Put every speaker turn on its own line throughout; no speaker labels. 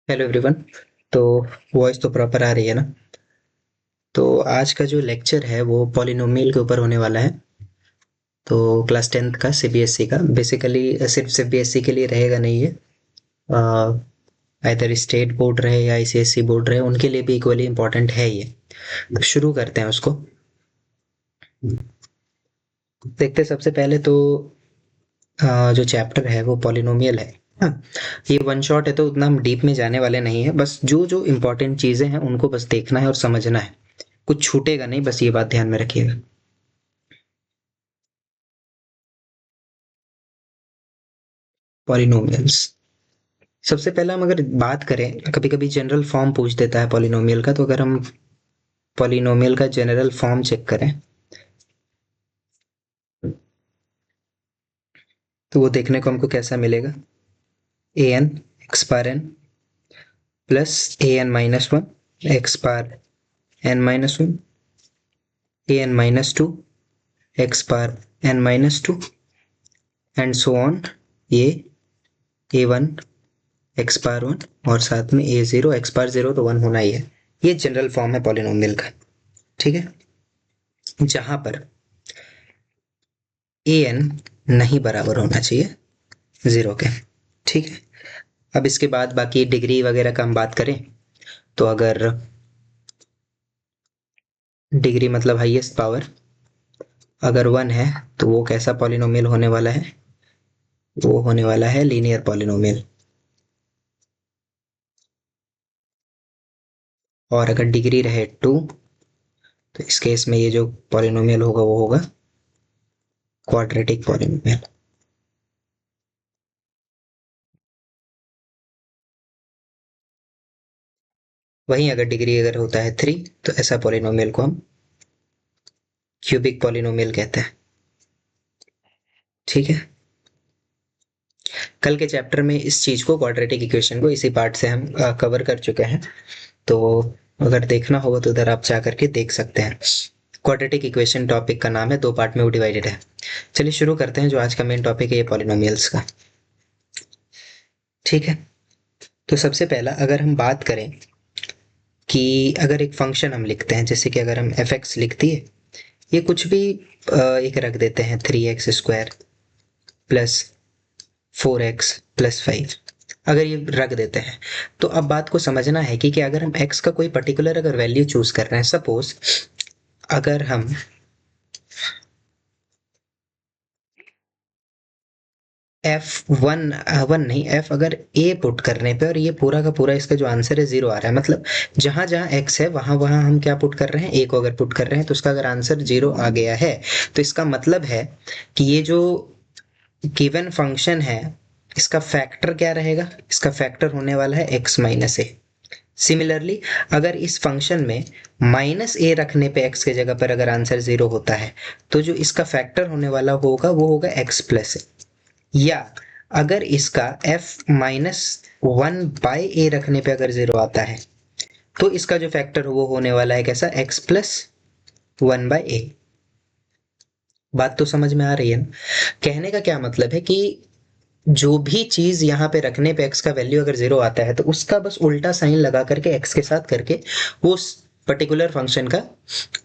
Hello everyone. तो voice तो proper आ रही है ना? तो आज का जो लेक्चर है वो पॉलिनोमियल के ऊपर होने वाला है। तो क्लास 10th का सीबीएसई का बेसिकली सिर्फ सीबीएसई के लिए रहेगा नहीं है। आइदर स्टेट बोर्ड रहे या आईसीएसई बोर्ड रहे उनके लिए भी इक्वली इम्पोर्टेंट है ये। तो शुरू करते हैं उसको। देखते हैं सबसे पहले तो जो चैप्टर है वो पॉलिनोमियल है। हाँ, ये वन शॉट है तो उतना हम डीप में जाने वाले नहीं है। बस जो जो इम्पोर्टेंट चीज़ें हैं उनको बस देखना है और समझना है। कुछ छूटेगा नहीं, बस ये बात ध्यान में रखिएगा। पॉलिनोमियल्स, सबसे पहला हम अगर बात करें, कभी कभी जनरल फॉर्म पूछ देता है पॉलिनोमियल का। तो अगर हम पॉलिनोमियल का जनरल फॉर्म चेक करें तो वो देखने को हमको कैसा मिलेगा। A n x power n plus a n minus one x power n minus one, a n minus two x power n minus two, and so on. ये a one x power one और साथ में a zero x power zero, तो one होना ही है। ये general form है पॉलिनोमियल का। ठीक है, जहां पर ए एन नहीं बराबर होना चाहिए जीरो के। ठीक है, अब इसके बाद बाकी डिग्री वगैरह का हम बात करें तो अगर डिग्री मतलब हाईएस्ट पावर अगर वन है तो वो कैसा पॉलिनोमियल होने वाला है? वो होने वाला है लीनियर पॉलिनोमियल। और अगर डिग्री रहे टू तो इस केस में ये जो पॉलिनोमियल होगा वो होगा क्वाड्रेटिक पॉलिनोमियल। वहीं अगर डिग्री अगर होता है थ्री तो ऐसा पॉलिनोमियल को हम क्यूबिक पॉलिनोमियल कहते हैं। ठीक है, कल के चैप्टर में इस चीज को क्वाड्रेटिक इक्वेशन को इसी पार्ट से हम कवर कर चुके हैं। तो अगर देखना होगा तो उधर आप जा करके देख सकते हैं। क्वाड्रेटिक इक्वेशन टॉपिक का नाम है, दो पार्ट में वो डिवाइडेड है। चलिए शुरू करते हैं, जो आज का मेन टॉपिक है ये पॉलिनोमियल्स का। ठीक है, तो सबसे पहला अगर हम बात करें कि अगर एक फंक्शन हम लिखते हैं, जैसे कि अगर हम एफ एक्स लिख दिए, ये कुछ भी एक रख देते हैं, three x square plus four x plus five, अगर ये रख देते हैं तो अब बात को समझना है कि अगर हम x का कोई पर्टिकुलर अगर वैल्यू चूज कर रहे हैं, सपोज अगर हम एफ वन वन नहीं एफ अगर ए पुट करने पे और ये पूरा का पूरा इसका जो आंसर है जीरो आ रहा है, मतलब जहां जहां एक्स है वहां वहां हम क्या पुट कर रहे हैं, ए को अगर पुट कर रहे हैं तो उसका अगर आंसर जीरो आ गया है तो इसका मतलब है कि ये जो गिवन फंक्शन है इसका फैक्टर क्या रहेगा, इसका फैक्टर होने वाला है एक्स माइनस ए। सिमिलरली अगर इस फंक्शन में माइनस ए रखने पे एक्स के जगह पर अगर आंसर जीरो होता है तो जो इसका फैक्टर होने वाला होगा वो होगा एक्स प्लस ए। या अगर इसका f माइनस वन बाय ए रखने पे अगर जीरो आता है तो इसका जो फैक्टर वो होने वाला है कैसा, x प्लस वन बाय ए। बात तो समझ में आ रही है ना? कहने का क्या मतलब है कि जो भी चीज यहाँ पे रखने पे x का वैल्यू अगर जीरो आता है तो उसका बस उल्टा साइन लगा करके x के साथ करके वो उस पर्टिकुलर फंक्शन का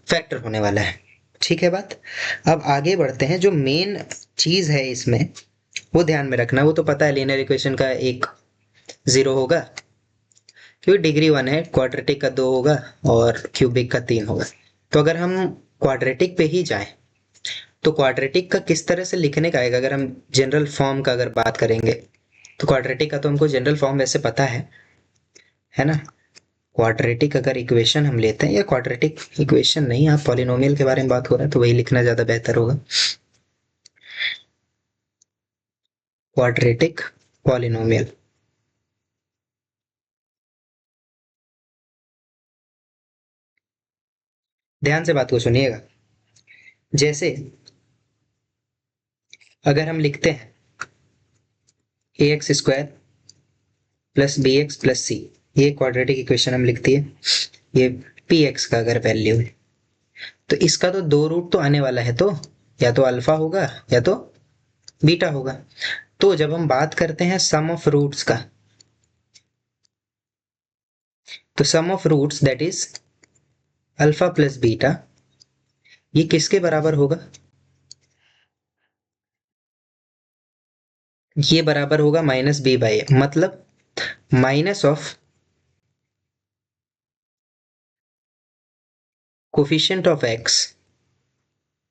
फैक्टर होने वाला है। ठीक है बात। अब आगे बढ़ते हैं, जो मेन चीज है इसमें वो ध्यान में रखना। वो तो पता है लीनियर इक्वेशन का एक जीरो होगा क्योंकि डिग्री वन है, क्वाड्रेटिक का दो होगा और क्यूबिक का तीन होगा। तो अगर हम क्वाड्रेटिक पे ही जाएं तो क्वाड्रेटिक का किस तरह से लिखने का आएगा, अगर हम जनरल फॉर्म का अगर बात करेंगे तो क्वाड्रेटिक का तो हमको जनरल फॉर्म वैसे पता है ना? क्वाड्रेटिक अगर इक्वेशन हम लेते हैं, या क्वाड्रेटिक इक्वेशन नहीं, आप पॉलिनोमियल के बारे में बात हो रहा है तो वही लिखना ज्यादा बेहतर होगा। क्वाड्रेटिक पॉलिनोमियल, ध्यान से बात को सुनिएगा। जैसे अगर हम लिखते हैं a x square plus b x plus c, ये क्वाड्रेटिक इक्वेशन हम लिखती है। ये पी एक्स का अगर वैल्यू है तो इसका तो दो रूट तो आने वाला है, तो या तो अल्फा होगा या तो बीटा होगा। तो जब हम बात करते हैं सम ऑफ रूट्स का, तो sum of roots that is alpha plus beta, ये किसके बराबर होगा? ये बराबर होगा माइनस बी बाई ए, मतलब minus of coefficient of x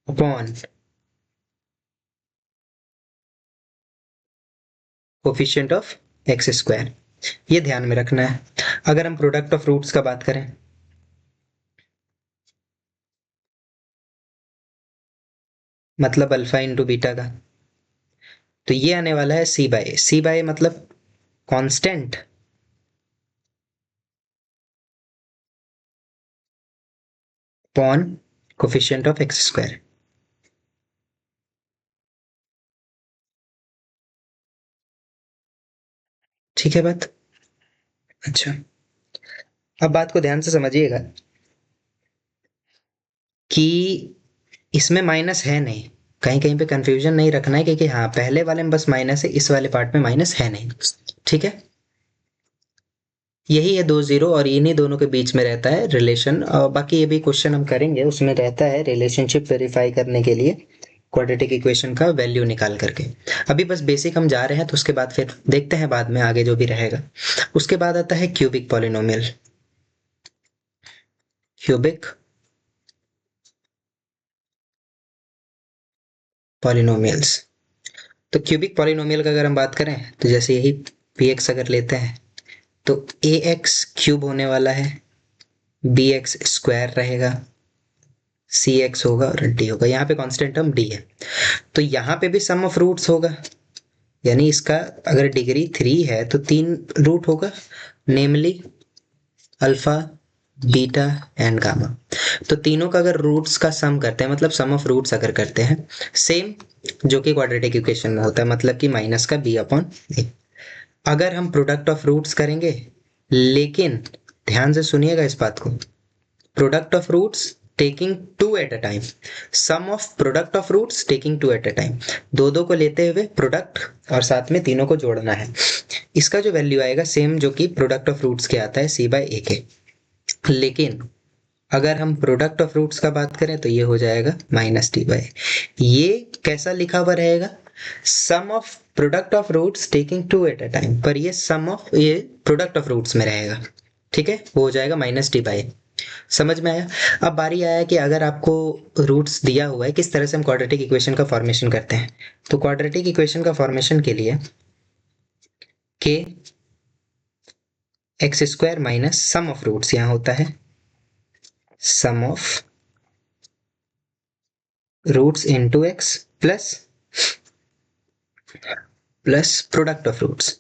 upon coefficient of x square, ये ध्यान में रखना है। अगर हम प्रोडक्ट ऑफ रूट्स का बात करें, मतलब अल्फा इंटू बीटा का, तो ये आने वाला है सी बाई, सी बाई मतलब constant upon coefficient of x square. ठीक है बात? अच्छा, अब बात को ध्यान से समझिएगा कि इसमें माइनस है नहीं, कहीं कहीं पे कंफ्यूजन नहीं रखना है, क्योंकि हाँ पहले वाले में बस माइनस है, इस वाले पार्ट में माइनस है नहीं। ठीक है, यही है 2 जीरो, और इन्हीं दोनों के बीच में रहता है रिलेशन। और बाकी ये भी क्वेश्चन हम करेंगे, उसमें रहता है रिलेशनशिप वेरीफाई करने के लिए क्वाड्रेटिक इक्वेशन का वैल्यू निकाल करके। अभी बस बेसिक हम जा रहे हैं, तो उसके बाद फिर देखते हैं बाद में आगे जो भी रहेगा। उसके बाद आता है क्यूबिक पॉलिनोमियल। क्यूबिक पॉलिनोमियल्स, तो क्यूबिक पॉलिनोमियल का अगर हम बात करें, तो जैसे यही पी एक्स अगर लेते हैं, तो ए एक्स क्यूब होने वाला है, बी एक्स स्क्वायर रहेगा, सी एक्स होगा और डी होगा। यहाँ पे कांस्टेंट टर्म डी है, तो यहाँ पे भी सम ऑफ रूट्स होगा, यानी इसका अगर डिग्री 3 है तो 3 रूट होगा, नेमली अल्फा बीटा एंड गामा। तो तीनों का अगर रूट्स का सम करते हैं, मतलब सम ऑफ रूट्स अगर करते हैं, सेम जो कि क्वाड्रेटिक इक्वेशन में होता है, मतलब कि माइनस का बी अपॉन ए। अगर हम प्रोडक्ट ऑफ रूट्स करेंगे, लेकिन ध्यान से सुनिएगा इस बात को, product of roots taking two at a time, sum of product of roots taking two at a time, दो दो को लेते हुए प्रोडक्ट और साथ में तीनों को जोड़ना है। इसका जो वैल्यू आएगा सेम जो कि प्रोडक्ट ऑफ रूट्स के आता है, सी बाई ए के। लेकिन अगर हम प्रोडक्ट ऑफ रूट्स का बात करें, तो ये हो जाएगा माइनस टी बाई। ये कैसा लिखा हुआ रहेगा? Sum of product of roots taking two at a time, पर ये सम ऑफ ये प्रोडक्ट ऑफ रूट्स में रहेगा। ठीक है, वो हो जाएगा माइनस टी बाई। समझ में आया? अब बारी आया कि अगर आपको रूट्स दिया हुआ है, किस तरह से हम क्वाड्रेटिक इक्वेशन का फॉर्मेशन करते हैं। तो क्वाड्रेटिक इक्वेशन का फॉर्मेशन के लिए k x square minus sum of roots, यहाँ होता है sum of roots into x plus product of roots.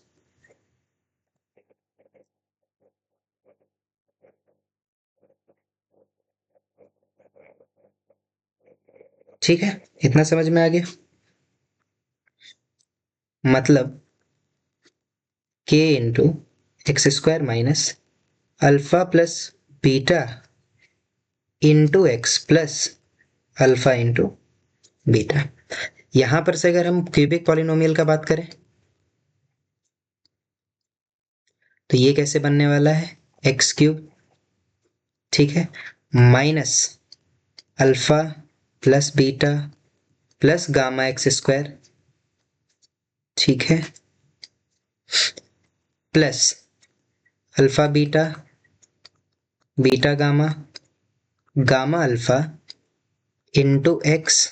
ठीक है, इतना समझ में आ गया? मतलब k into x square minus alpha plus beta into x plus alpha into beta. यहां पर से अगर हम क्यूबिक पॉलिनोमियल का बात करें, तो ये कैसे बनने वाला है? एक्स क्यूब, ठीक है, minus alpha plus beta plus gamma x square, ठीक है, plus alpha beta beta gamma gamma alpha into x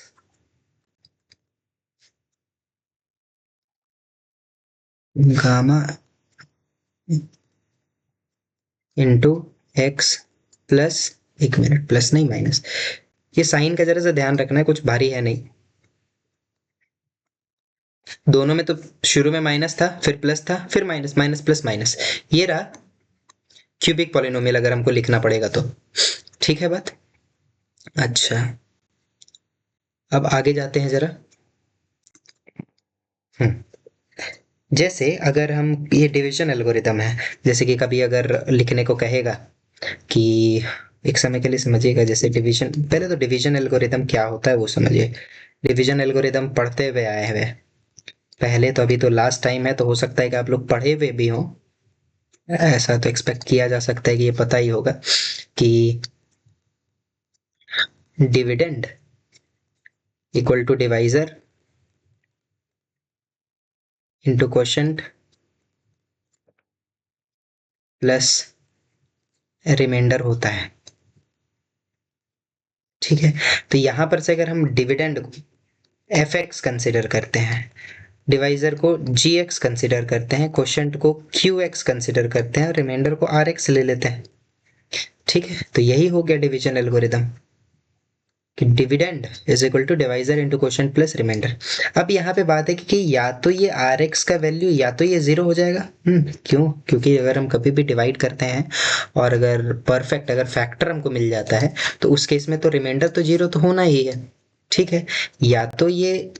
gamma into x plus, एक मिनट, प्लस नहीं माइनस, ये साइन का जरा सा ध्यान रखना है, कुछ भारी है नहीं। दोनों में तो शुरू में माइनस था, फिर प्लस था, फिर माइनस, माइनस प्लस माइनस, ये रहा क्यूबिक पॉलिनोमियल अगर हमको लिखना पड़ेगा तो। ठीक है बात? अच्छा, अब आगे जाते हैं जरा। जैसे अगर हम, ये डिवीजन एल्गोरिदम है, जैसे कि कभी अगर लिखने को कहेगा कि, एक समय के लिए समझिएगा, जैसे डिवीजन, पहले तो डिवीजन एल्गोरिदम क्या होता है वो समझिए। डिवीजन एल्गोरिदम पढ़ते हुए आए हुए पहले, तो अभी तो लास्ट टाइम है, तो हो सकता है कि आप लोग पढ़े हुए भी हों, ऐसा तो एक्सपेक्ट किया जा सकता है कि ये पता ही होगा कि dividend equal to divisor into quotient plus remainder होता है। ठीक है, तो यहां पर से अगर हम डिविडेंड को एफ एक्स कंसिडर करते हैं, डिवाइजर को जी एक्स कंसिडर करते हैं, क्वोशंट को क्यू एक्स कंसिडर करते हैं और रिमाइंडर को आर एक्स ले लेते हैं। ठीक है, तो यही हो गया डिवीजन एल्गोरिदम कि dividend is equal to divisor into quotient plus remainder. अब यहाँ पे बात है कि या तो ये आर एक्स का वैल्यू या तो ये जीरो हो जाएगा। क्यों? क्योंकि अगर हम कभी भी डिवाइड करते हैं और अगर परफेक्ट अगर फैक्टर हमको मिल जाता है तो उस केस में तो रिमाइंडर तो जीरो तो होना ही है। ठीक है, या तो ये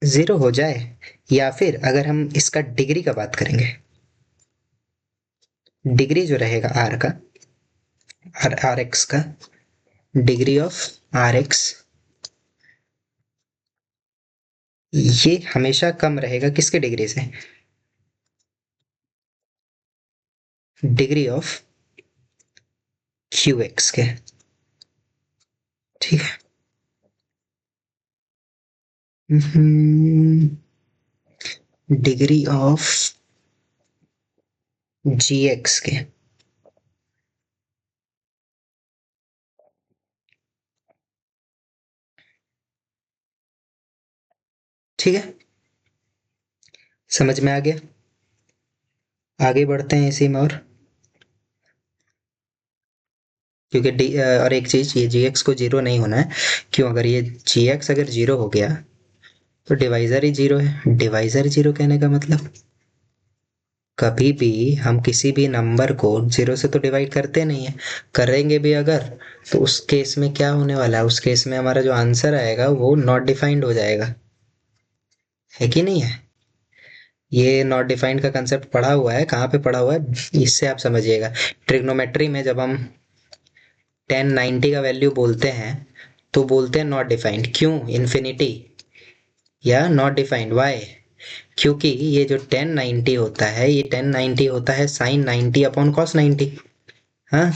जीरो हो जाए या फिर अगर हम इसका डिग्री का बात करेंगे, डिग्री जो रहेगा आर का, आर एक्स का, डिग्री ऑफ आर एक्स ये हमेशा कम रहेगा किसके डिग्री से? डिग्री ऑफ क्यू एक्स के। ठीक है, डिग्री ऑफ जी एक्स के। ठीक है, समझ में आ गया? आगे बढ़ते हैं इसी में और, क्योंकि और एक चीज, ये जी एक्स को जीरो नहीं होना है। क्यों? अगर ये जी एक्स अगर जीरो हो गया तो डिवाइजर ही जीरो है। डिवाइजर जीरो कहने का मतलब कभी भी हम किसी भी नंबर को जीरो से तो डिवाइड करते नहीं है। करेंगे भी अगर तो उस केस में क्या होने वाला है? उस केस में हमारा जो आंसर आएगा वो नॉट डिफाइंड हो जाएगा, है कि नहीं है? ये नॉट डिफाइंड का कंसेप्ट पढ़ा हुआ है, कहाँ पे पढ़ा हुआ है इससे आप समझिएगा। ट्रिग्नोमेट्री में जब हम 1090 का वैल्यू बोलते हैं तो बोलते हैं नॉट डिफाइंड। क्यों? इन्फिनिटी या नॉट डिफाइंड, वाई? क्योंकि ये जो 1090 होता है, ये 1090 होता है साइन 90 अपॉन कॉस 90। हाँ,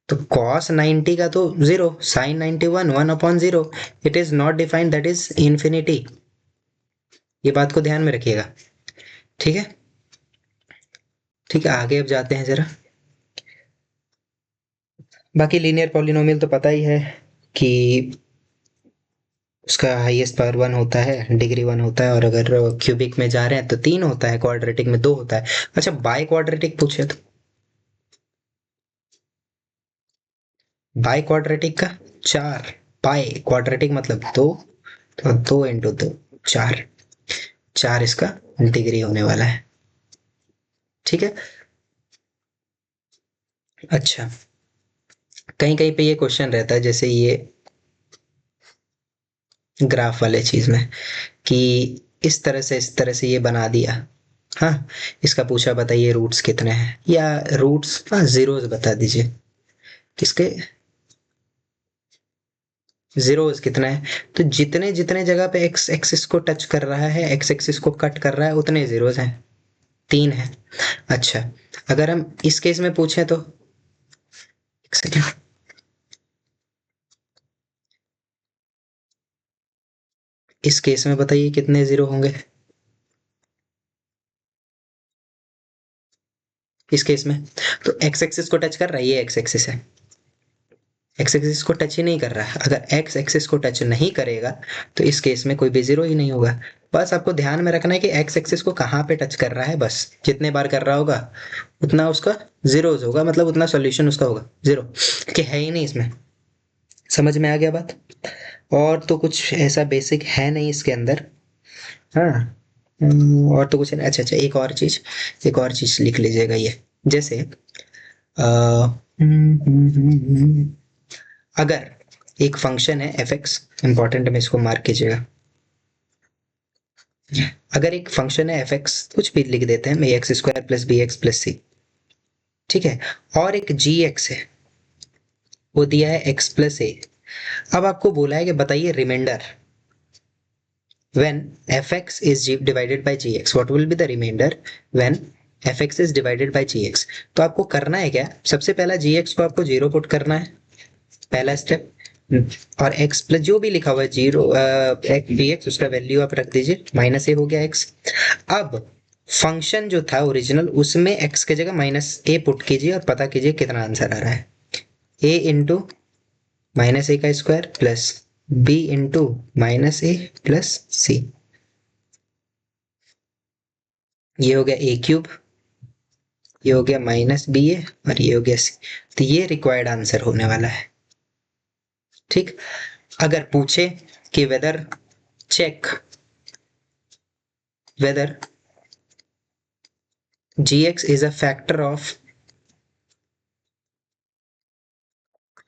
तो cos 90 का तो zero, sine 91 one upon zero. It is not defined, that is infinity. ये बात को ध्यान में रखिएगा। ठीक है, ठीक है, आगे अब जाते हैं जरा। बाकी लीनियर पॉलिनोमियल तो पता ही है कि उसका हाईएस्ट पावर वन होता है, डिग्री वन होता है, और अगर क्यूबिक में जा रहे हैं तो तीन होता है, क्वाड्रेटिक में दो होता है। अच्छा, बाई क्वाड्रेटिक पूछे तो बाई क्वाड्रेटिक का चार, बाई क्वाड्रेटिक मतलब दो, तो दो इंटू दो चार, चार इसका डिग्री होने वाला है। ठीक है, अच्छा, कहीं कहीं पे ये क्वेश्चन रहता है जैसे ये ग्राफ वाले चीज में कि इस तरह से ये बना दिया। हाँ, इसका पूछा बताइए रूट्स कितने हैं, या रूट्स, हाँ जीरोस बता दीजिए किसके, जीरोस कितना है। तो जितने जितने जगह पे एक्स एक्सिस को टच कर रहा है, एक्स एक्सिस को कट कर रहा है, उतने जीरोस हैं, तीन है। अच्छा, अगर हम इस केस में पूछें तो एक सेकेंड, इस केस में बताइए कितने जीरो होंगे इस केस में? तो एक्स एक्सिस को टच कर रहा है, ये एक्स एक्सिस है, एक्स एक्सिस को टच ही नहीं कर रहा है। अगर एक्स एक्सिस को टच नहीं करेगा तो इस केस में कोई भी जीरो ही नहीं होगा। बस आपको ध्यान में रखना है कि एक्स एक्सिस को कहाँ पे टच कर रहा है, बस जितने बार कर रहा होगा उतना उसका जीरोज होगा, मतलब उतना सॉल्यूशन उसका होगा जीरो, कि है ही नहीं इसमें। समझ में आ गया बात? और तो कुछ ऐसा बेसिक है नहीं इसके अंदर। हाँ, और तो कुछ नहीं। अच्छा अच्छा, एक और चीज लिख लीजिएगा ये, जैसे अगर एक फंक्शन है एफ एक्स, इंपॉर्टेंट में इसको मार्क कीजिएगा। अगर एक फंक्शन है एफ एक्स, कुछ भी लिख देते हैं, मैं x square plus b x plus c, ठीक है, और एक जी एक्स है, वो दिया है एक्स प्लस ए। अब आपको बोला है कि बताइए reminder, when fx is divided by gx, what will be the remainder when fx is divided by gx? तो आपको करना है क्या, सबसे पहला gx को आपको जीरो पुट करना है, पहला स्टेप। और x प्लस जो भी लिखा हुआ है जीरो dx, उसका वैल्यू आप रख दीजिए, माइनस ए हो गया x। अब फंक्शन जो था ओरिजिनल, उसमें x की जगह माइनस ए पुट कीजिए और पता कीजिए कितना आंसर आ रहा है। a इंटू माइनस ए का square plus b into minus a plus c, ये हो गया ए क्यूब, ये हो गया माइनस बी ए और ये हो गया सी। तो ये रिक्वायर्ड आंसर होने वाला है। ठीक, अगर पूछे कि whether check whether gx is a factor of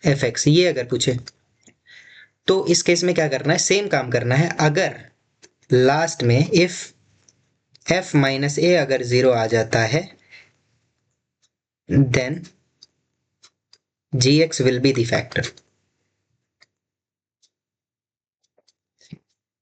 fx, ये अगर पूछे तो इस केस में क्या करना है, सेम काम करना है। अगर लास्ट में इफ f माइनस ए अगर जीरो आ जाता है, then gx will be the factor.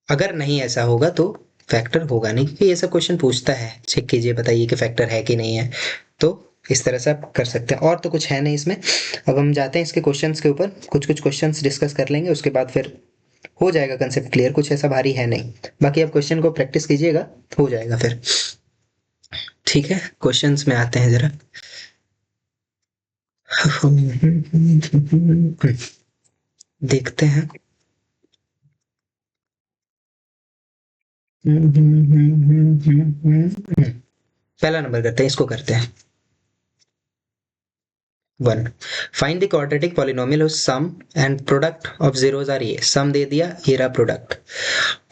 अगर नहीं ऐसा होगा तो फैक्टर होगा नहीं, क्योंकि ऐसा क्वेश्चन पूछता है, चेक कीजिए बताइए कि फैक्टर है कि नहीं है। तो इस तरह से आप कर सकते हैं, और तो कुछ है नहीं इसमें। अब हम जाते हैं इसके क्वेश्चंस के ऊपर, कुछ कुछ क्वेश्चंस डिस्कस कर लेंगे, उसके बाद फिर हो जाएगा कंसेप्ट क्लियर, कुछ ऐसा भारी है नहीं। बाकी आप क्वेश्चन को प्रैक्टिस कीजिएगा, हो जाएगा फिर। ठीक है, क्वेश्चंस में आते हैं जरा। देखते हैं। पहला नंबर करते हैं, इसको करते हैं। 1, find the quadratic polynomial whose sum and product of zeros are ये, सम दे दिया, ये रहा product.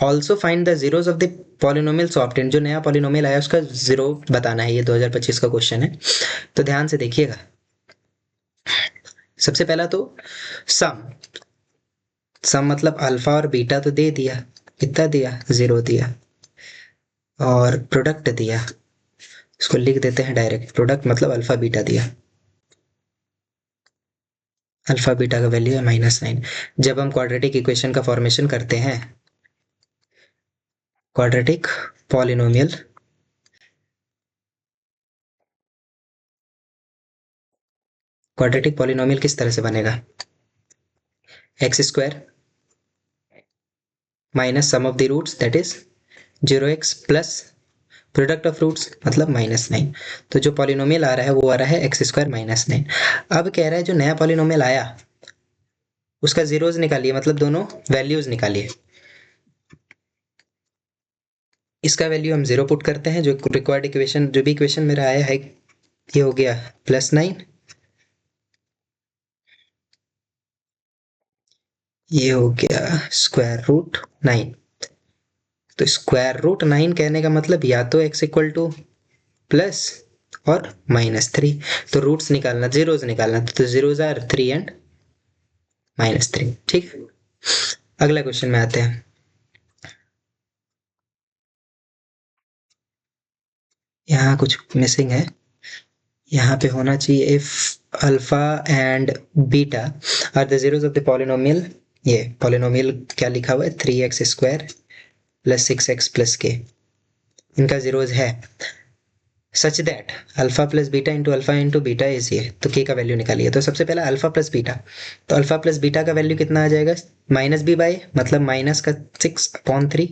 Also find the zeros of the polynomial obtained, जो नया पॉलिनोमियल आया उसका जीरो बताना है, ये 2025 का क्वेश्चन है, तो ध्यान से देखिएगा। सबसे पहला तो सम, सम मतलब अल्फा और बीटा तो दे दिया, कितना दिया, जीरो दिया। और प्रोडक्ट दिया, इसको लिख देते हैं डायरेक्ट, प्रोडक्ट मतलब अल्फा बीटा दिया, अल्फा बीटा का वैल्यू है -9। जब हम क्वाड्रेटिक इक्वेशन का फॉर्मेशन करते हैं, क्वाड्रेटिक पॉलिनोमियल, क्वाड्रेटिक पॉलिनोमियल किस तरह से बनेगा, x square minus sum of the roots that is 0x plus product of roots मतलब -9। तो जो पॉलिनोमियल आ रहा है वो आ रहा है एक्स स्क्वायर -9। अब कह रहा है जो नया पॉलिनोमियल आया उसका जीरोज निकालिए, मतलब दोनों वैल्यूज निकालिए। इसका वैल्यू हम जीरो पुट करते हैं, जो रिक्वायर्ड इक्वेशन, जो भी इक्वेशन मेरा आया है, ये हो गया +9, ये हो गया √9। तो √9 कहने का मतलब या तो x इक्वल टू प्लस और -3, तो रूट्स निकालना, जीरोज निकालना, तो जीरोज आर 3 एंड -3। ठीक, अगला क्वेश्चन में आते हैं। यहाँ कुछ मिसिंग है, यहाँ पे होना चाहिए if alpha and beta are the zeros of the polynomial, ये पॉलिनोमियल क्या लिखा हुआ है, 3x² + 6x + k, इनका जीरोज है, such that alpha plus beta into alpha into beta is ये, तो के का वैल्यू निकालिए। तो सबसे पहला अल्फा प्लस बीटा, तो अल्फा प्लस बीटा का वैल्यू कितना आ जाएगा, -b/, मतलब माइनस का 6/3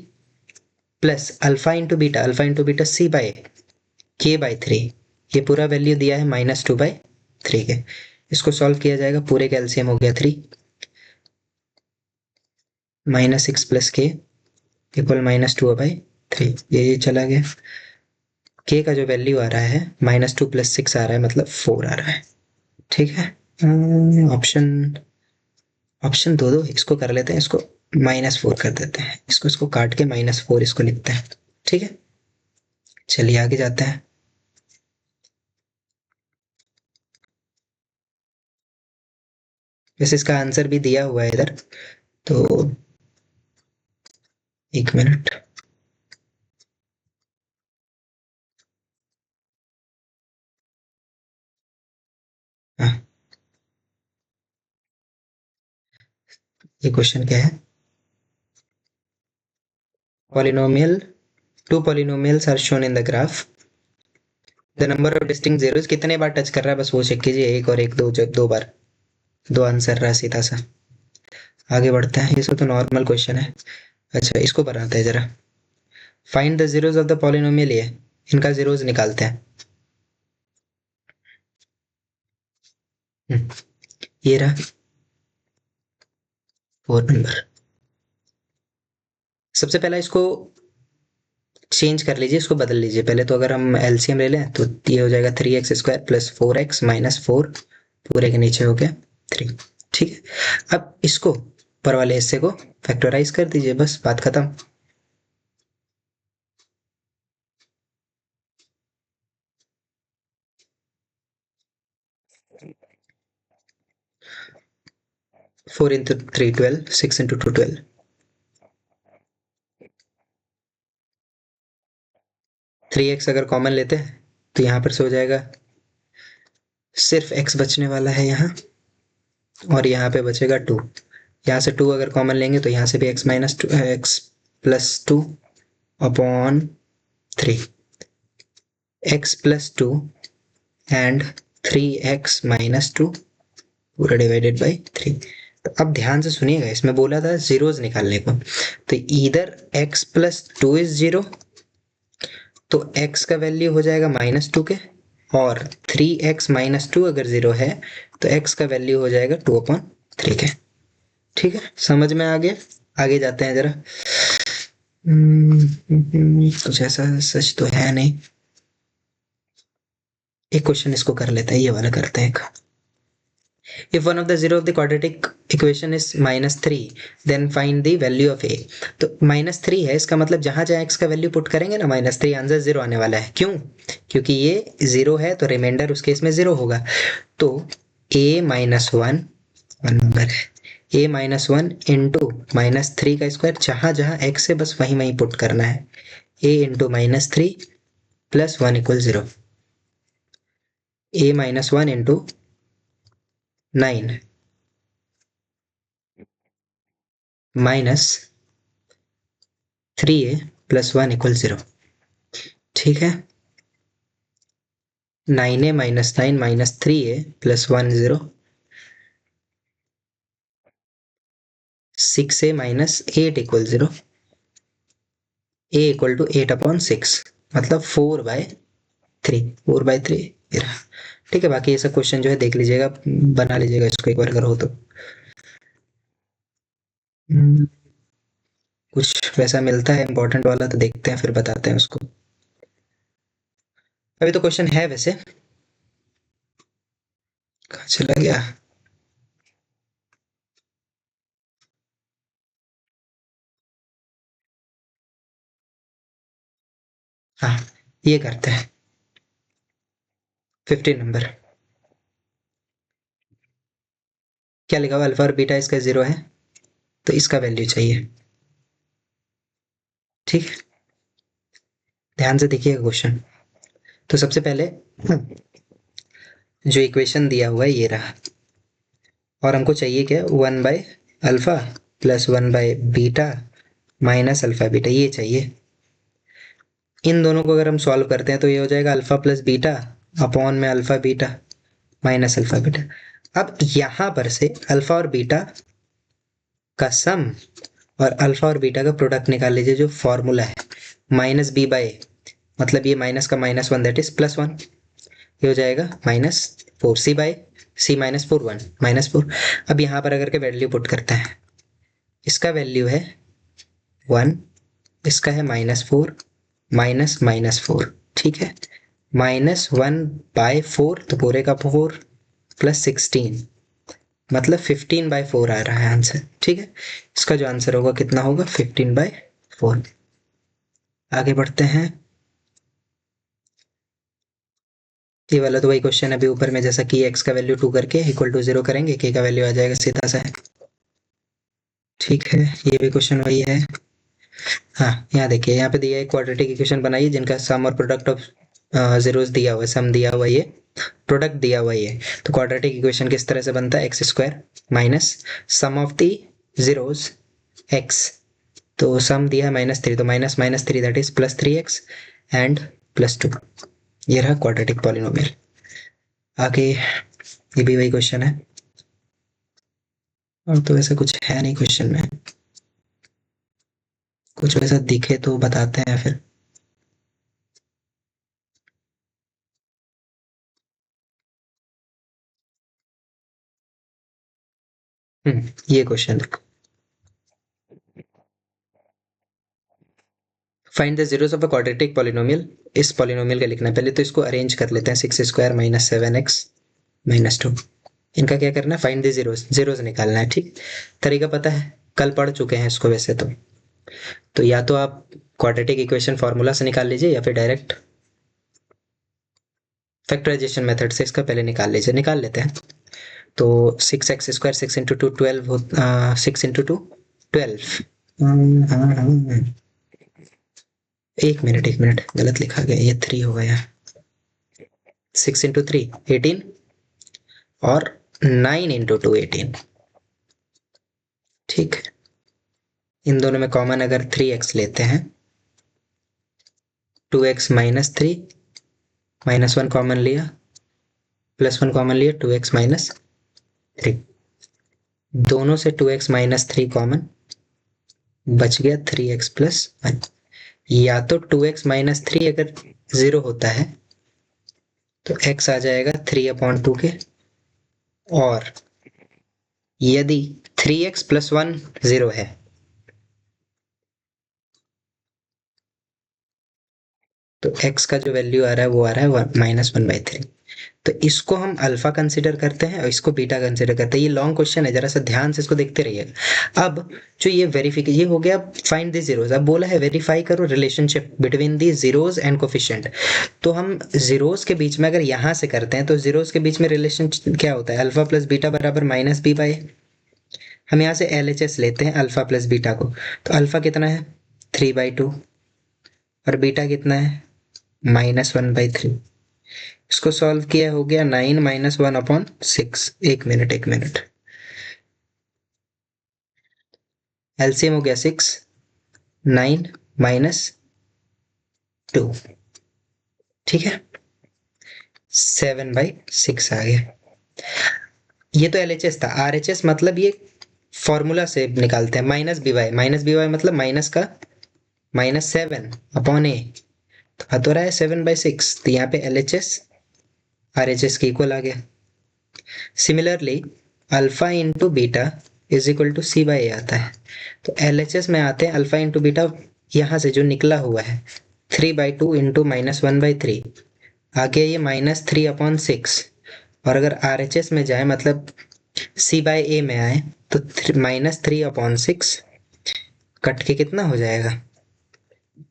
plus alpha into beta c/k/3, ये पूरा वैल्यू दिया है -2/3 के। इसको सॉल्व किया जाएगा, पूरे का एलसीएम हो गया 3, -6 + k इक्वल -2/3, ये चला गया। k का जो वैल्यू आ रहा है -2 + 6 आ रहा है, मतलब 4 आ रहा है। ठीक है, ऑप्शन ऑप्शन दो इसको कर लेते हैं, इसको -4 कर देते हैं, इसको काट के -4 इसको लिखते हैं। ठीक है, चलिए आगे जाते हैं। वैसे इसका आंसर भी दिया हुआ है इधर, तो 1 मिनट। हाँ, ये क्वेश्चन क्या है, polynomial, two polynomials are shown in the graph. The number of distinct zeros, कितने बार टच कर रहा है बस वो चेक कीजिए, एक और एक, दो, जब दो बार, दो आंसर रहा सीधा सा। आगे बढ़ते हैं, ये सब तो नॉर्मल क्वेश्चन है। अच्छा इसको बनाते हैं जरा। Find the zeros of the polynomial, ये इनका जीरोस निकालते हैं। ये रहा 4 नंबर। सबसे पहला इसको चेंज कर लीजिए, इसको बदल लीजिए पहले तो। अगर हम एलसीएम ले लें तो ये हो जाएगा 3x² प्लस 4x माइनस 4, पूरे के नीचे हो गया 3। ठीक है, अब इसको ऊपर वाले हिस्से को फैक्टराइज कर दीजिए, बस बात खत्म। Four into 3 12, 6 into 2 12। 3x अगर कॉमन लेते हैं तो यहाँ पर से हो जाएगा, सिर्फ x बचने वाला है यहाँ, और यहाँ पे बचेगा 2। यहाँ से 2 अगर कॉमन लेंगे तो यहाँ से भी x minus 2, x plus 2 upon 3, x plus 2 and 3x minus 2 पूरा डिवाइडेड बाई 3। तो अब ध्यान से सुनिएगा, इसमें बोला था जीरोस निकालने को, तो इधर x प्लस 2 इज 0, तो x का वैल्यू हो जाएगा -2 के, और 3x माइनस 2 अगर 0 है तो x का वैल्यू हो जाएगा 2/3 के। ठीक है, समझ में आ गया? आगे जाते हैं जरा। कुछ ऐसा सच तो है नहीं, एक क्वेश्चन इसको कर लेते हैं, ये वाला करते हैं। If one of the zero of the quadratic equation is -3, then find the value of a। तो -3 है, इसका मतलब जहां जहां x का वैल्यू पुट करेंगे ना -3, आंसर 0 आने वाला है। क्यों? क्योंकि ये 0 है तो रिमाइंडर उस केस में 0 होगा। तो a -1 1 नंबर है, a -1 इंटू -3 का स्क्वायर, जहां जहां x है बस वहीं वहीं पुट करना है। a into -3 plus 1 equal 0, a -1 into 9 minus 3a plus 1 equal 0। ठीक है, 9a minus 9 minus 3a plus 1 0, 6a minus 8 equal 0, a equal to 8/6, मतलब 4/3, 4/3 ये रहा। ठीक है, बाकी ये सब क्वेश्चन जो है देख लीजिएगा, बना लीजिएगा इसको एक बार अगर हो तो। कुछ वैसा मिलता है इंपॉर्टेंट वाला तो देखते हैं, फिर बताते हैं उसको। अभी तो क्वेश्चन है वैसे, कहाँ चला गया? हाँ, ये करते हैं 15 नंबर। क्या लिखा हुआ? अल्फा और बीटा इसका 0 है, तो इसका वैल्यू चाहिए। ठीक है, ध्यान से देखिएगा क्वेश्चन। तो सबसे पहले जो इक्वेशन दिया हुआ है ये रहा, और हमको चाहिए क्या? 1/अल्फा प्लस 1/बीटा माइनस अल्फा बीटा, ये चाहिए। इन दोनों को अगर हम सॉल्व करते हैं तो ये हो जाएगा अल्फा प्लस बीटा अपॉन में alpha beta minus alpha beta. अब यहां पर से अल्फा और बीटा का सम और अल्फा और बीटा का प्रोडक्ट निकाल लीजिए, जो फॉर्मूला है -b/a, मतलब ये माइनस का -1 दैट इज +1, ये हो जाएगा -4, c -4 1 -4। अब यहाँ पर अगर के वैल्यू पुट करते हैं, इसका वैल्यू है 1, इसका है -4 -4। ठीक है, -1/4 तो पूरे का 4 प्लस 16, मतलब 15/4 आ रहा है आंसर। ठीक है, इसका जो आंसर होगा कितना होगा? 15/4। आगे बढ़ते हैं। ये वाला तो वही क्वेश्चन है अभी ऊपर में, जैसा कि x का वैल्यू 2 करके इक्वल टू 0 करेंगे, k का वैल्यू आ जाएगा सीधा सा है। ठीक है, ये भी क्वेश्चन वही है। हाँ, यहाँ देखिए, यहाँ पे दिया है क्वाड्रेटिक इक्वेशन बनाइए जिनका सम और प्रोडक्ट ऑफ जीरोस दिया हुआ है, सम दिया हुआ है, ये प्रोडक्ट दिया हुआ है। तो क्वाड्रेटिक इक्वेशन किस तरह से बनता है? x² minus sum of the zeros x तो सम दिया -3, तो minus minus three that is +3x and +2। ये रहा क्वाड्रेटिक पॉलिनोमियल। आगे ये भी वही क्वेश्चन है, और तो वैसा कुछ है नहीं क्वेश्चन में, कुछ वैसा दिखे तो बताते हैं फिर। ये क्वेश्चन देखो, find the zeros of a quadratic polynomial. इस पॉलिनोमियल का लिखना है, पहले तो इसको अरेंज कर लेते हैं। 6² - 7x - 2, इनका क्या करना है, फाइंड द जीरोस, जीरोस निकालना है। ठीक, तरीका पता है, कल पढ़ चुके हैं इसको वैसे तो या तो आप क्वाड्रेटिक इक्वेशन फॉर्मूला से निकाल लीजिए, या फिर डायरेक्ट फैक्टराइजेशन मेथड से इसका पहले निकाल लीजिए। निकाल लेते हैं। तो 6x², 6 × 2 12, 6 × 2 12। एक मिनट, एक मिनट, गलत लिखा गया, ये 3 हो गया। 6 × 3 18, और 9 × 2 18। ठीक, इन दोनों में कॉमन अगर 3x लेते हैं, 2x - 3, -1 कॉमन लिया, +1 कॉमन लिया, 2x - 3। दोनों से 2x - 3 कॉमन, बच गया 3x + 1। या तो 2x - 3 अगर 0 होता है तो x आ जाएगा 3/2 के, और यदि 3x + 1 0 है तो x का जो वैल्यू आ रहा है वो आ रहा है -1/3। तो इसको हम अल्फा कंसिडर करते हैं और इसको बीटा कंसिडर करते हैं। ये लॉन्ग क्वेश्चन है, जरा सा ध्यान से इसको देखते रहिएगा। अब जो ये वेरिफिकेशन, ये हो गया फाइंड द जीरोस। अब बोला है वेरीफाई करो relationship between the zeros and coefficient. तो हम जीरोस के बीच में अगर यहाँ से करते हैं तो जीरोस के बीच में रिलेशन क्या होता है, अल्फा प्लस बीटा बराबर -b/a। हम यहाँ से LHS लेते हैं अल्फा प्लस बीटा को, तो अल्फा कितना है 3/2, और बीटा कितना है -1/3। इसको सॉल्व किया, हो गया 9 - 1/6। एक मिनट, एक मिनट, एलसीएम हो गया 6, 9 - 2। ठीक है, 7/6 आ गया। ये तो LHS था। RHS मतलब ये फॉर्मूला से निकालते हैं, -by मतलब माइनस का -7/a, तो आ तो रहा है 7/6। तो यहाँ पे LHS RHS के इक्वल आ गया। Similarly alpha into beta is equal to C/A आता है। तो LHS में आते हैं अल्फा इंटू बीटा, यहाँ से जो निकला हुआ है 3/2 इंटू -1/3 आ गया, ये -3/6। और अगर RHS में जाए मतलब C/A में आए तो -3/6 कट के कितना हो जाएगा,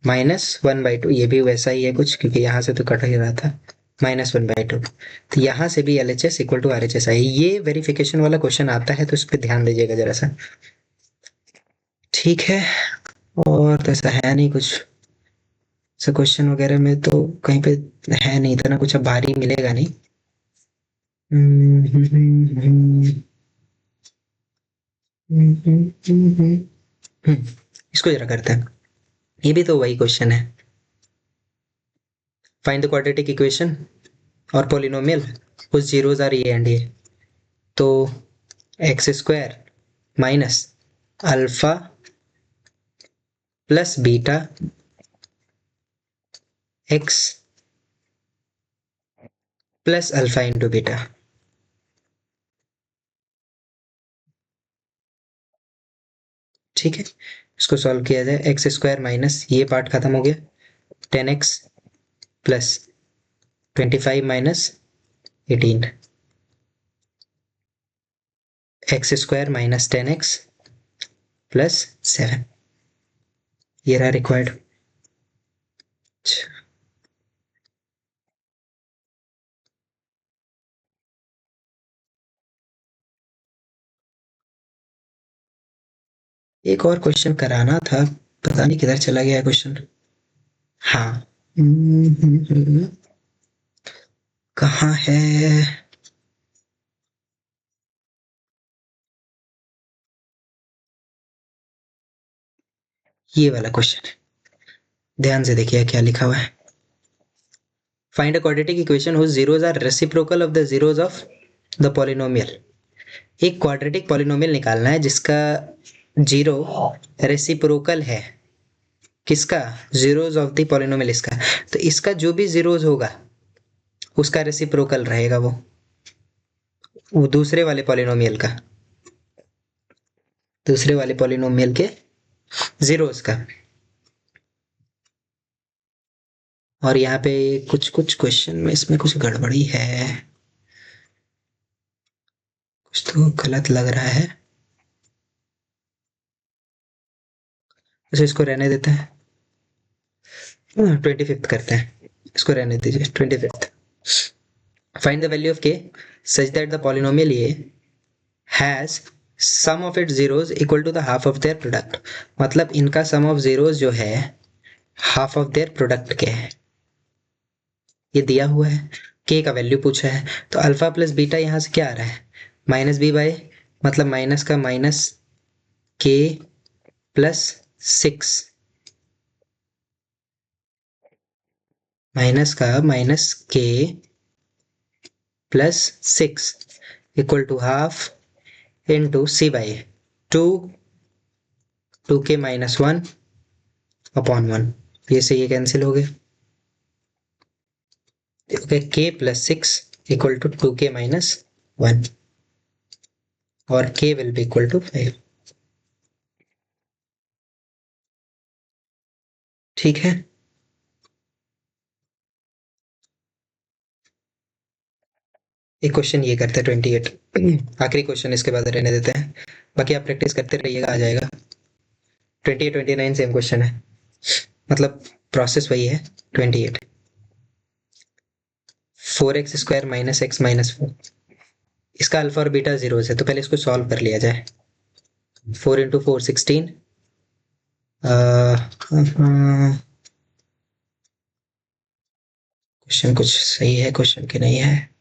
-1/2। ये भी वैसा ही है कुछ, क्योंकि यहाँ से तो कट ही रहा था, -1/2। तो यहाँ से भी LHS इक्वल टू RHS आई। ये वेरिफिकेशन वाला क्वेश्चन आता है तो इस पर ध्यान दीजिएगा जरा सा। ठीक है, और तो ऐसा है नहीं कुछ, ऐसा क्वेश्चन वगैरह में तो कहीं पे है नहीं, इतना कुछ अब भारी मिलेगा नहीं। इसको जरा करते हैं, ये भी तो वही क्वेश्चन है। फाइंड द क्वाड्रेटिक इक्वेशन और पोलिनोमियल कुछ जीरोज आर ये एंड ये। तो x² minus alpha plus beta x plus alpha into beta. ठीक है, इसको सॉल्व किया जाए। x² माइनस ये पार्ट खत्म हो गया, 10x plus 25 - 18, x² - 10x plus 7। ये रहा रिक्वायर्ड। एक और क्वेश्चन कराना था, पता नहीं किधर चला गया क्वेश्चन। हाँ, कहाँ है, ये वाला क्वेश्चन ध्यान से देखिए क्या लिखा हुआ है। Find a quadratic equation whose zeros are reciprocal of the zeros of the polynomial. एक क्वाड्रेटिक पॉलिनोमियल निकालना है जिसका जीरो रेसिप्रोकल है किसका, जीरोज ऑफ द पॉलिनोमियल इसका, तो इसका जो भी जीरोज होगा उसका रेसिप्रोकल रहेगा वो दूसरे वाले पॉलिनोमियल का, दूसरे वाले पॉलिनोमियल के जीरोज का। और यहाँ पे कुछ कुछ क्वेश्चन में इसमें कुछ गड़बड़ी है, कुछ तो गलत लग रहा है। अच्छा इसको रहने देते हैं, 25th करते हैं, इसको रहने दीजिए 25th। Find the value of k such that the polynomial a has sum of its zeros equal to the half of their product। मतलब इनका sum of zeros जो है half of their product के है, ये दिया हुआ है, k का वैल्यू पूछा है, तो अल्फा प्लस बीटा यहाँ से क्या आ रहा है, माइनस बी बाई, मतलब माइनस का माइनस k प्लस 6, माइनस का minus k plus 6 equal to half into C by 2k minus 1 upon 1, ये से ये कैंसिल हो गए, okay k plus 6 equal to 2k minus 1 और k will be equal to 5। ठीक है, एक क्वेश्चन ये करते हैं 28, आखिरी क्वेश्चन इसके बाद रहने देते हैं, बाकी आप प्रैक्टिस करते रहिएगा, आ जाएगा। 28 29 सेम क्वेश्चन है, मतलब प्रोसेस वही है। 28 4x square minus x minus 4, इसका अल्फा और बीटा जीरोस है, तो पहले इसको सॉल्व कर लिया जाए। 4 इंटू 4 16, क्वेश्चन कुछ सही है, क्वेश्चन की नहीं है।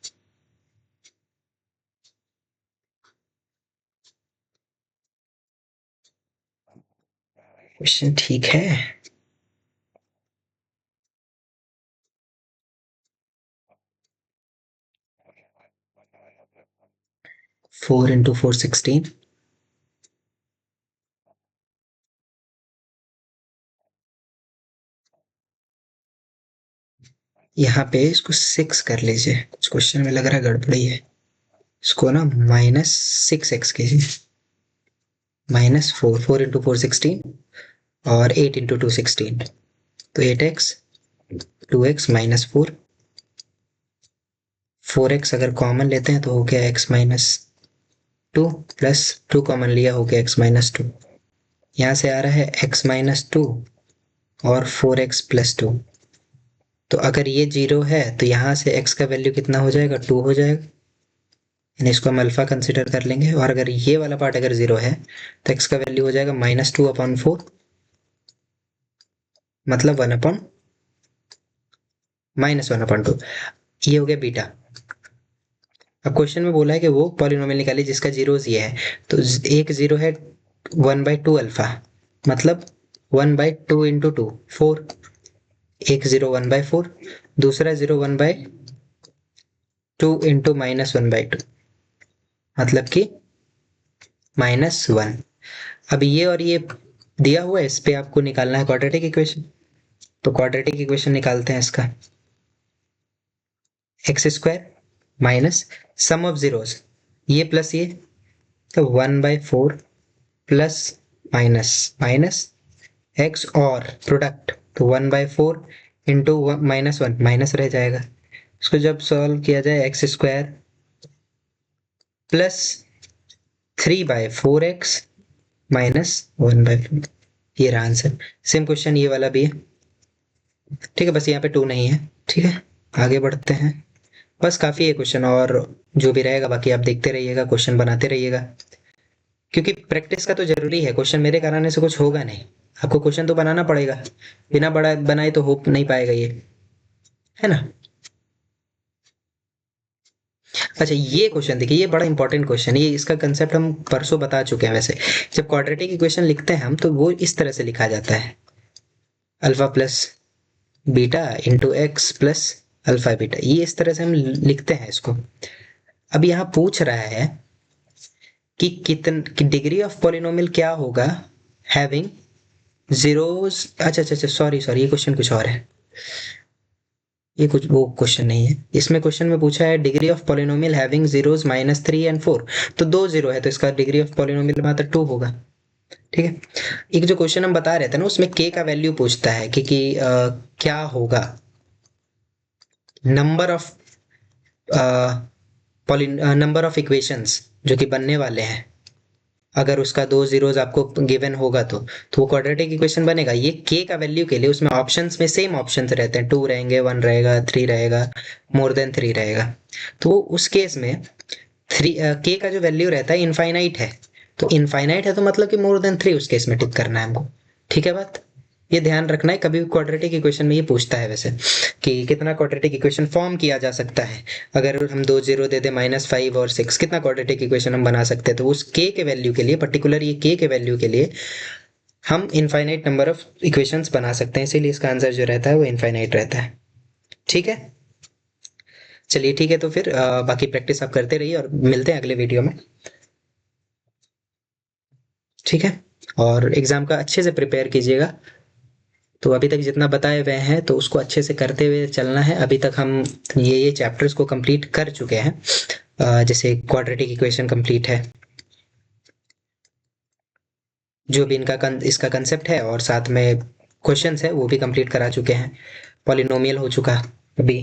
क्वेश्चन ठीक है, फोर इंटू 4 16, यहाँ पे इसको 6 कर लीजिए, कुछ क्वेश्चन में लग रहा है गड़बड़ी है, इसको ना माइनस 6x कीजिए, माइनस 4, 4 इंटू 4 16 और 8 इंटू 2 16, तो 8x 2x माइनस 4, 4x अगर कॉमन लेते हैं तो हो गया x माइनस 2 प्लस 2 कॉमन लिया हो गया x माइनस 2, यहाँ से आ रहा है x माइनस 2 और 4x प्लस 2, तो अगर ये जीरो है तो यहाँ से x का वैल्यू कितना हो जाएगा, 2 हो जाएगा, यानी इसको हम अल्फा कंसिडर कर लेंगे। और अगर ये वाला पार्ट अगर जीरो है तो x का वैल्यू हो जाएगा माइनस 2 अपॉन 4, मतलब 1 अपॉन माइनस 1 अपॉन 2, ये हो गया बीटा। अब क्वेश्चन में बोला है कि वो पॉलिनोमियल निकालिए जिसका जीरोस ये है, तो एक जीरो है 1/2 अल्फा, मतलब 1/2 इंटू 2 4, एक जीरो 1/4, दूसरा जीरो 1/2 इंटू माइनस 1/2, मतलब कि -1। अब ये और ये दिया हुआ है, इस पे आपको निकालना है क्वाड्रेटिक इक्वेशन, तो क्वाड्रेटिक इक्वेशन निकालते हैं इसका, x square minus sum of zeros, ये प्लस ये, तो 1/4 प्लस माइनस माइनस एक्स और प्रोडक्ट, तो 1/4 इंटू -1 माइनस रह जाएगा, इसको जब सॉल्व किया जाए x square plus 3/4x minus 1/4, ये रहा आंसर। सेम क्वेश्चन ये वाला भी है, ठीक है, बस यहाँ पे 2 नहीं है। ठीक है, आगे बढ़ते हैं, बस काफ़ी है क्वेश्चन, और जो भी रहेगा बाकी आप देखते रहिएगा, क्वेश्चन बनाते रहिएगा, क्योंकि प्रैक्टिस का तो जरूरी है, क्वेश्चन मेरे कराने से कुछ होगा नहीं, आपको क्वेश्चन तो बनाना पड़ेगा, बिना बड़ा बनाए तो हो नहीं पाएगा ये, है ना। अच्छा ये क्वेश्चन देखिए, ये बड़ा इंपॉर्टेंट क्वेश्चन है, ये इसका कंसेप्ट हम परसों बता चुके हैं वैसे। जब क्वाड्रेटिक इक्वेशन लिखते हैं हम तो वो इस तरह से लिखा जाता है, alpha plus beta into x plus alpha beta, ये इस तरह से हम लिखते हैं इसको। अब यहाँ पूछ रहा है कि कि डिग्री ऑफ पॉलिनोमियल क्या होगा हैविंग जीरोस। अच्छा अच्छा अच्छा, सॉरी सॉरी, ये क्वेश्चन कुछ और है, ये कुछ वो क्वेश्चन नहीं है। इसमें क्वेश्चन में पूछा है degree of polynomial having zeros -3 and 4, तो 2 जीरो है तो इसका डिग्री ऑफ पॉलिनोमियल मात्र 2 होगा। ठीक है। एक जो क्वेश्चन हम बता रहे थे ना उसमें k का वैल्यू पूछता है कि क्या होगा number of number of equations जो कि बनने वाले हैं, अगर उसका 2 ज़ीरोज़ आपको गिवन होगा तो वो क्वाड्रेटिक इक्वेशन बनेगा। ये k का वैल्यू के लिए उसमें ऑप्शंस में सेम ऑप्शंस रहते हैं, 2 रहेंगे, 1 रहेगा, 3 रहेगा, मोर देन 3 रहेगा। तो उस केस में k का जो वैल्यू रहता है इनफाइनाइट है, तो इनफाइनाइट है तो मतलब कि मोर देन 3 उस केस में टिक करना है हमको। ठीक है बात, ये ध्यान रखना है, कभी भी क्वाड्रेटिक इक्वेशन में ये पूछता है वैसे कि कितना क्वाड्रेटिक इक्वेशन फॉर्म किया जा सकता है। अगर हम 2 जीरो दे दें -5 और 6, कितना क्वाड्रेटिक इक्वेशन हम बना सकते हैं। तो उस k के वैल्यू के लिए, पर्टिकुलर ये k के वैल्यू के लिए हम इनफाइनाइट नंबर ऑफ इक्वेशंस बना सकते हैं, इसीलिए इसका आंसर जो रहता है वो इनफाइनाइट रहता है। ठीक है, चलिए ठीक है, तो फिर बाकी प्रैक्टिस आप करते रहिए और मिलते हैं अगले वीडियो में। ठीक है, और एग्जाम का अच्छे से प्रिपेयर कीजिएगा। तो अभी तक जितना बताए हुए हैं तो उसको अच्छे से करते हुए चलना है। अभी तक हम ये चैप्टर्स को कंप्लीट कर चुके हैं, जैसे क्वाड्रेटिक इक्वेशन कंप्लीट है, जो भी इसका कंसेप्ट है, और साथ में क्वेश्चंस है वो भी कंप्लीट करा चुके हैं। पॉलिनोमियल हो चुका अभी,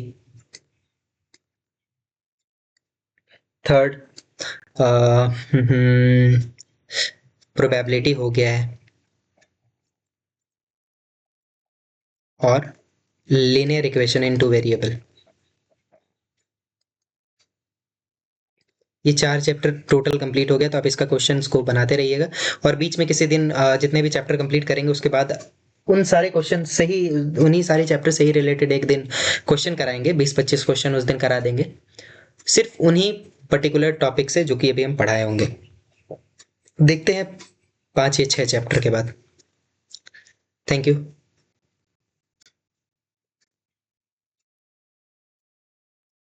थर्ड प्रोबेबिलिटी हो गया है, और linear equation in two variable, ये 4 चैप्टर टोटल कंप्लीट हो गया। तो आप इसका क्वेश्चंस को बनाते रहिएगा, और बीच में किसी दिन जितने भी चैप्टर कंप्लीट करेंगे उसके बाद उन सारे क्वेश्चन से ही, उन्हीं सारे चैप्टर से ही रिलेटेड एक दिन क्वेश्चन कराएंगे, 20-25 क्वेश्चन उस दिन करा देंगे, सिर्फ उन्हीं पर्टिकुलर टॉपिक से जो कि अभी हम पढ़ाए होंगे। देखते हैं 5 या 6 चैप्टर के बाद। Thank you.